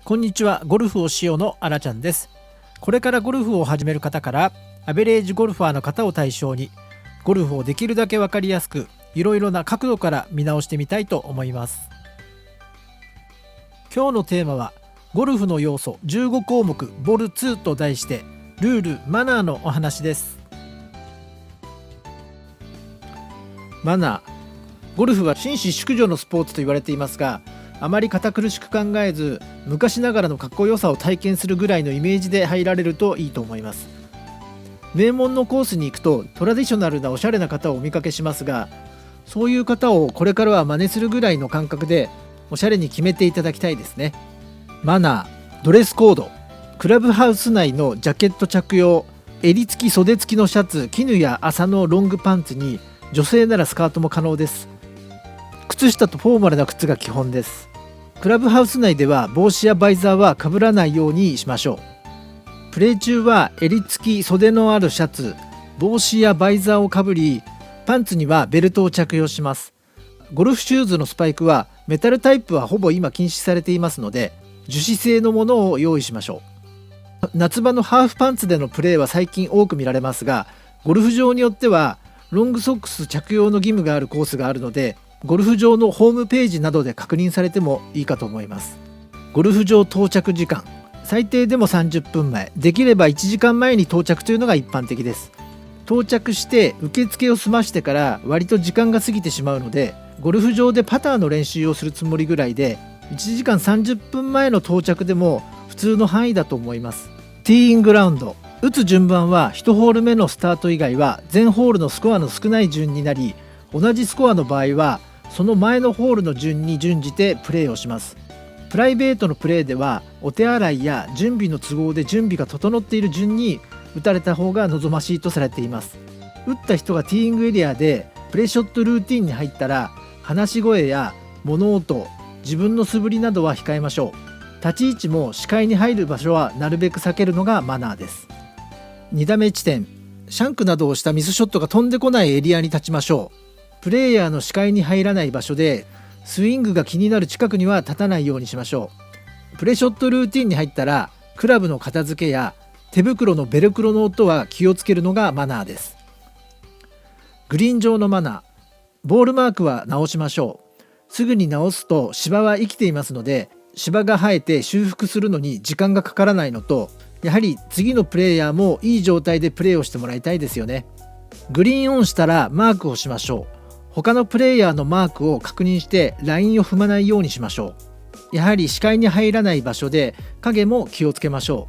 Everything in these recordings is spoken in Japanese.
こんにちは。ゴルフをしようのあらちゃんです。これからゴルフを始める方からアベレージゴルファーの方を対象にゴルフをできるだけ分かりやすくいろいろな角度から見直してみたいと思います。今日のテーマはゴルフの要素15項目ボル2と題してルールマナーのお話です。マナー、ゴルフは紳士淑女のスポーツと言われていますが、あまり堅苦しく考えず昔ながらのかっこよさを体験するぐらいのイメージで入られるといいと思います。名門のコースに行くとトラディショナルなおしゃれな方をお見かけしますが、そういう方をこれからは真似するぐらいの感覚でおしゃれに決めていただきたいですね。マナー、ドレスコード、クラブハウス内のジャケット着用、襟付き袖付きのシャツ、絹や麻のロングパンツに女性ならスカートも可能です。靴下とフォーマルな靴が基本です。クラブハウス内では帽子やバイザーはかぶらないようにしましょう。プレー中は襟付き袖のあるシャツ、帽子やバイザーをかぶり、パンツにはベルトを着用します。ゴルフシューズのスパイクはメタルタイプはほぼ今禁止されていますので、樹脂製のものを用意しましょう。夏場のハーフパンツでのプレーは最近多く見られますが、ゴルフ場によってはロングソックス着用の義務があるコースがあるので、ゴルフ場のホームページなどで確認されてもいいかと思います。ゴルフ場到着時間、最低でも30分前、できれば1時間前に到着というのが一般的です。到着して受付を済ましてから割と時間が過ぎてしまうので、ゴルフ場でパターの練習をするつもりぐらいで1時間30分前の到着でも普通の範囲だと思います。ティーイングラウンド、打つ順番は1ホール目のスタート以外は全ホールのスコアの少ない順になり、同じスコアの場合はその前のホールの順に準じてプレーをします。プライベートのプレーではお手洗いや準備の都合で準備が整っている順に打たれた方が望ましいとされています。打った人がティーイングエリアでプレーショットルーティンに入ったら、話し声や物音、自分の素振りなどは控えましょう。立ち位置も視界に入る場所はなるべく避けるのがマナーです。2打目地点、シャンクなどをしたミスショットが飛んでこないエリアに立ちましょう。プレイヤーの視界に入らない場所でスイングが気になる近くには立たないようにしましょう。プレショットルーティンに入ったらクラブの片付けや手袋のベルクロの音は気をつけるのがマナーです。グリーン上のマナー、ボールマークは直しましょう。すぐに直すと芝は生きていますので、芝が生えて修復するのに時間がかからないのと、やはり次のプレイヤーもいい状態でプレーをしてもらいたいですよね。グリーンオンしたらマークをしましょう。他のプレイヤーのマークを確認してラインを踏まないようにしましょう。やはり視界に入らない場所で影も気をつけましょ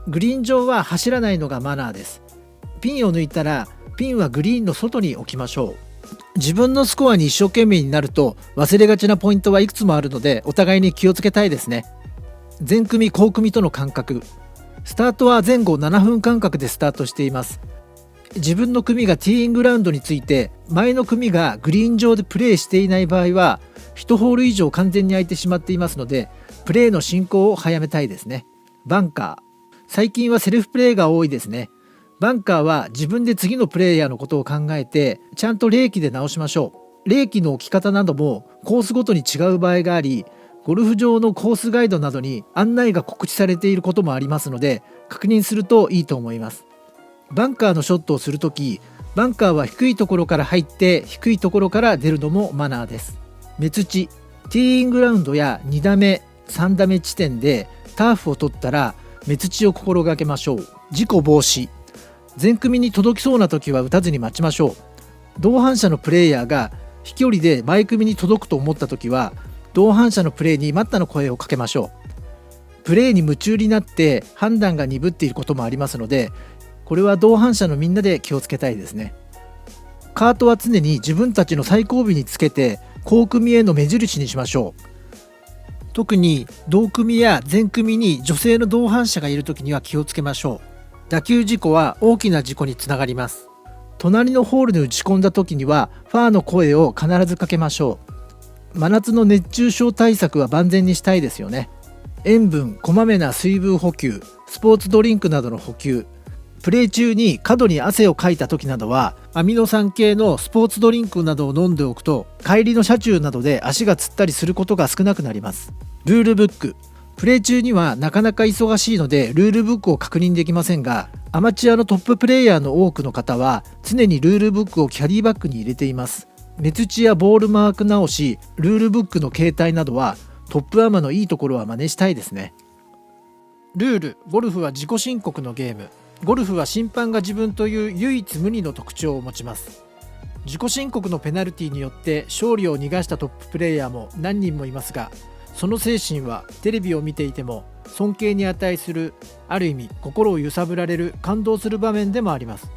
う。グリーン上は走らないのがマナーです。ピンを抜いたらピンはグリーンの外に置きましょう。自分のスコアに一生懸命になると忘れがちなポイントはいくつもあるので、お互いに気をつけたいですね。前組後組との間隔、スタートは前後7分間隔でスタートしています。自分の組がティーイングラウンドについて前の組がグリーン上でプレーしていない場合は1ホール以上完全に空いてしまっていますので、プレーの進行を早めたいですね。バンカー、最近はセルフプレーが多いですね。バンカーは自分で次のプレイヤーのことを考えてちゃんと冷気で直しましょう。冷気の置き方などもコースごとに違う場合があり、ゴルフ場のコースガイドなどに案内が告知されていることもありますので、確認するといいと思います。バンカーのショットをするとき、バンカーは低いところから入って低いところから出るのもマナーです。目打ち、ティーイングラウンドや2打目3打目地点でターフを取ったら目打ちを心がけましょう。事故防止、前組に届きそうな時は打たずに待ちましょう。同伴者のプレイヤーが飛距離で前組に届くと思った時は同伴者のプレーに待ったの声をかけましょう。プレーに夢中になって判断が鈍っていることもありますので、これは同伴者のみんなで気をつけたいですね。カートは常に自分たちの最後尾につけて後組への目印にしましょう。特に同組や前組に女性の同伴者がいるときには気をつけましょう。打球事故は大きな事故につながります。隣のホールに打ち込んだ時にはファーの声を必ずかけましょう。真夏の熱中症対策は万全にしたいですよね。塩分、こまめな水分補給、スポーツドリンクなどの補給、プレー中に過度に汗をかいた時などはアミノ酸系のスポーツドリンクなどを飲んでおくと、帰りの車中などで足がつったりすることが少なくなります。ルールブック、プレー中にはなかなか忙しいのでルールブックを確認できませんが、アマチュアのトッププレイヤーの多くの方は常にルールブックをキャディバッグに入れています。目打ちやボールマーク直し、ルールブックの携帯などはトップアマのいいところは真似したいですね。ルール、ゴルフは自己申告のゲーム。ゴルフは審判が自分という唯一無二の特徴を持ちます。自己申告のペナルティによって勝利を逃がしたトッププレイヤーも何人もいますが、その精神はテレビを見ていても尊敬に値する、ある意味心を揺さぶられる、感動する場面でもあります。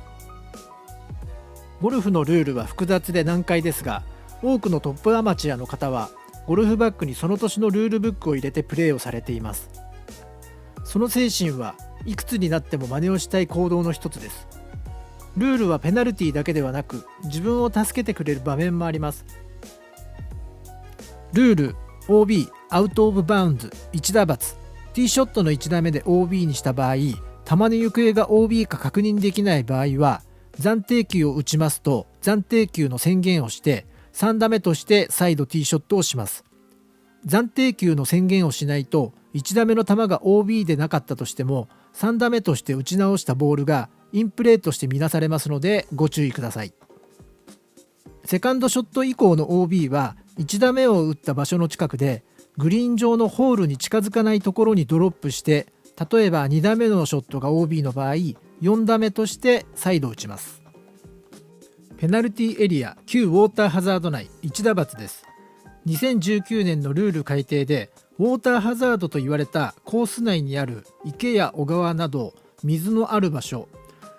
ゴルフのルールは複雑で難解ですが、多くのトップアマチュアの方はゴルフバッグにその年のルールブックを入れてプレーをされています。その精神はいくつになっても真似をしたい行動の一つです。ルールはペナルティだけではなく自分を助けてくれる場面もあります。ルール OB アウトオブバウンズ1打罰。ティーショットの1打目で OB にした場合、球の行方が OB か確認できない場合は暫定球を打ちますと、暫定球の宣言をして3打目として再度ティーショットをします。暫定球の宣言をしないと1打目の球が OB でなかったとしても3打目として打ち直したボールがインプレーとして見なされますのでご注意ください。セカンドショット以降の OB は1打目を打った場所の近くでグリーン上のホールに近づかないところにドロップして、例えば2打目のショットが OB の場合4打目として再度打ちます。ペナルティエリア旧ウォーターハザード内1打罰です。2019年のルール改定でウォーターハザードと言われたコース内にある池や小川など水のある場所、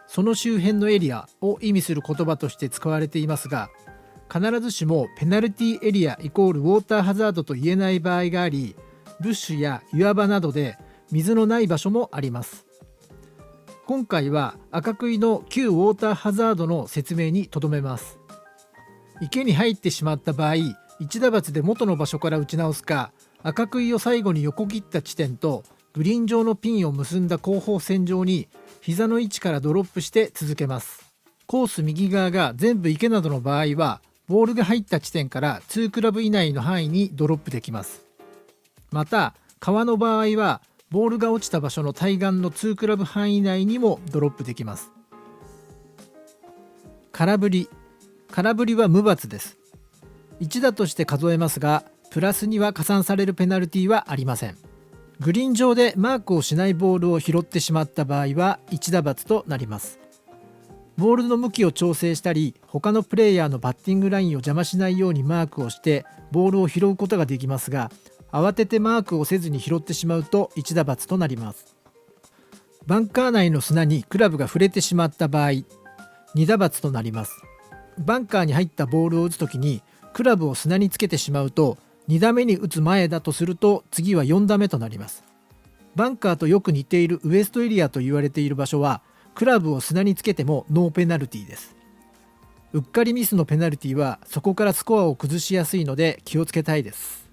その周辺のエリアを意味する言葉として使われていますが、必ずしもペナルティエリアイコールウォーターハザードと言えない場合があり、ブッシュや岩場などで水のない場所もあります。今回は赤杭の旧ウォーターハザードの説明にとどめます。池に入ってしまった場合、1打罰で元の場所から打ち直すか、赤杭を最後に横切った地点とグリーン上のピンを結んだ後方線上に膝の位置からドロップして続けます。コース右側が全部池などの場合はボールが入った地点から2クラブ以内の範囲にドロップできます。また川の場合はボールが落ちた場所の対岸の2クラブ範囲内にもドロップできます。空振りは無罰です。1打として数えますが、プラスには加算されるペナルティはありません。グリーン上でマークをしないボールを拾ってしまった場合は1打罰となります。ボールの向きを調整したり、他のプレイヤーのバッティングラインを邪魔しないようにマークをしてボールを拾うことができますが、慌ててマークをせずに拾ってしまうと1打罰となります。バンカー内の砂にクラブが触れてしまった場合、2打罰となります。バンカーに入ったボールを打つときにクラブを砂につけてしまうと、2打目に打つ前だとすると次は4打目となります。バンカーとよく似ているウエストエリアと言われている場所はクラブを砂につけてもノーペナルティです。うっかりミスのペナルティはそこからスコアを崩しやすいので気をつけたいです。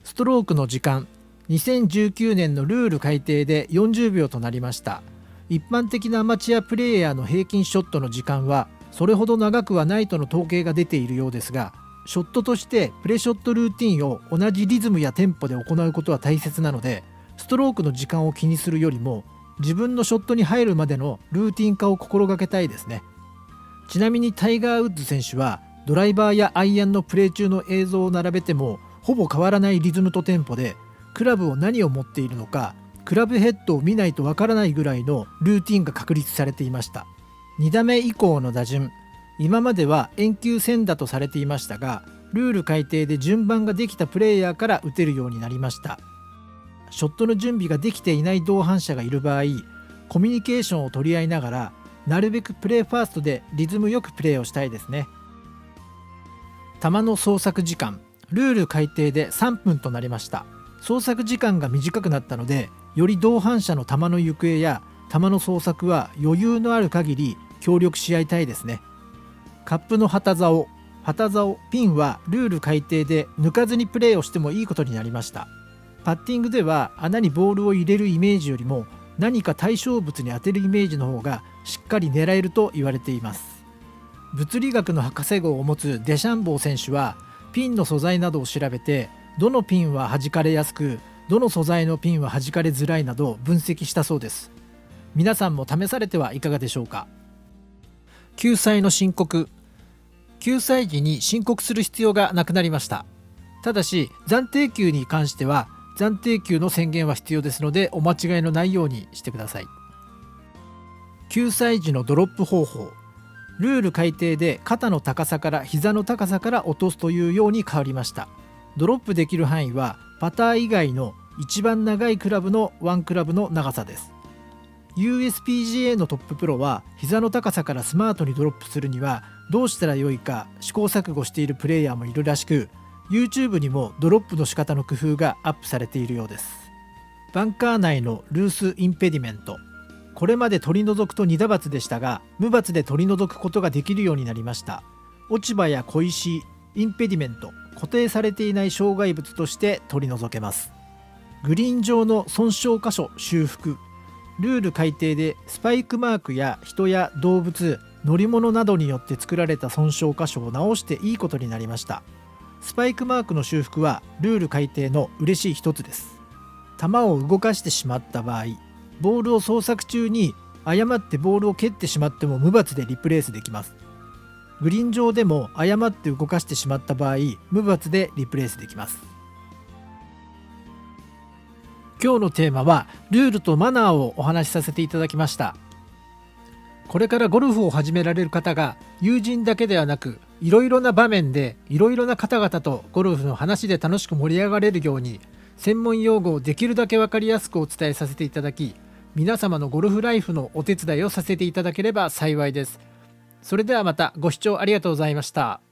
ストロークの時間、2019年のルール改定で40秒となりました。一般的なアマチュアプレイヤーの平均ショットの時間はそれほど長くはないとの統計が出ているようですが、ショットとしてプレショットルーティンを同じリズムやテンポで行うことは大切なので、ストロークの時間を気にするよりも自分のショットに入るまでのルーティン化を心がけたいですね。ちなみにタイガー・ウッズ選手はドライバーやアイアンのプレー中の映像を並べてもほぼ変わらないリズムとテンポで、クラブを何を持っているのかクラブヘッドを見ないとわからないぐらいのルーティンが確立されていました。2打目以降の打順、今までは円球1000打とされていましたが、ルール改定で順番ができたプレイヤーから打てるようになりました。ショットの準備ができていない同伴者がいる場合、コミュニケーションを取り合いながらなるべくプレーファーストでリズムよくプレーをしたいですね。球の捜索時間、ルール改定で3分となりました。捜索時間が短くなったので、より同伴者の球の行方や球の捜索は余裕のある限り協力し合いたいですね。カップの旗竿、ピンはルール改定で抜かずにプレーをしてもいいことになりました。パッティングでは穴にボールを入れるイメージよりも何か対象物に当てるイメージの方がしっかり狙えると言われています。物理学の博士号を持つデシャンボー選手はピンの素材などを調べて、どのピンは弾かれやすくどの素材のピンは弾かれづらいなど分析したそうです。皆さんも試されてはいかがでしょうか。救済の申告。救済時に申告する必要がなくなりました。ただし暫定給に関しては暫定給の宣言は必要ですので、お間違いのないようにしてください。救済時のドロップ方法。ルール改定で肩の高さから膝の高さから落とすというように変わりました。ドロップできる範囲はパター以外の一番長いクラブの1クラブの長さです。 USPGA のトッププロは膝の高さからスマートにドロップするにはどうしたらよいか試行錯誤しているプレイヤーもいるらしく、 YouTube にもドロップの仕方の工夫がアップされているようです。バンカー内のルースインペディメント。これまで取り除くと2打罰でしたが、無罰で取り除くことができるようになりました。落ち葉や小石、インペディメント、固定されていない障害物として取り除けます。グリーン上の損傷箇所修復。ルール改定でスパイクマークや人や動物、乗り物などによって作られた損傷箇所を直していいことになりました。スパイクマークの修復はルール改定の嬉しい一つです。球を動かしてしまった場合、ボールを捜索中に誤ってボールを蹴ってしまっても無罰でリプレイスできます。グリーン上でも誤って動かしてしまった場合、無罰でリプレイスできます。今日のテーマはルールとマナーをお話しさせていただきました。これからゴルフを始められる方が友人だけではなく、いろいろな場面でいろいろな方々とゴルフの話で楽しく盛り上がれるように、専門用語をできるだけ分かりやすくお伝えさせていただき、皆様のゴルフライフのお手伝いをさせていただければ幸いです。それではまたご視聴ありがとうございました。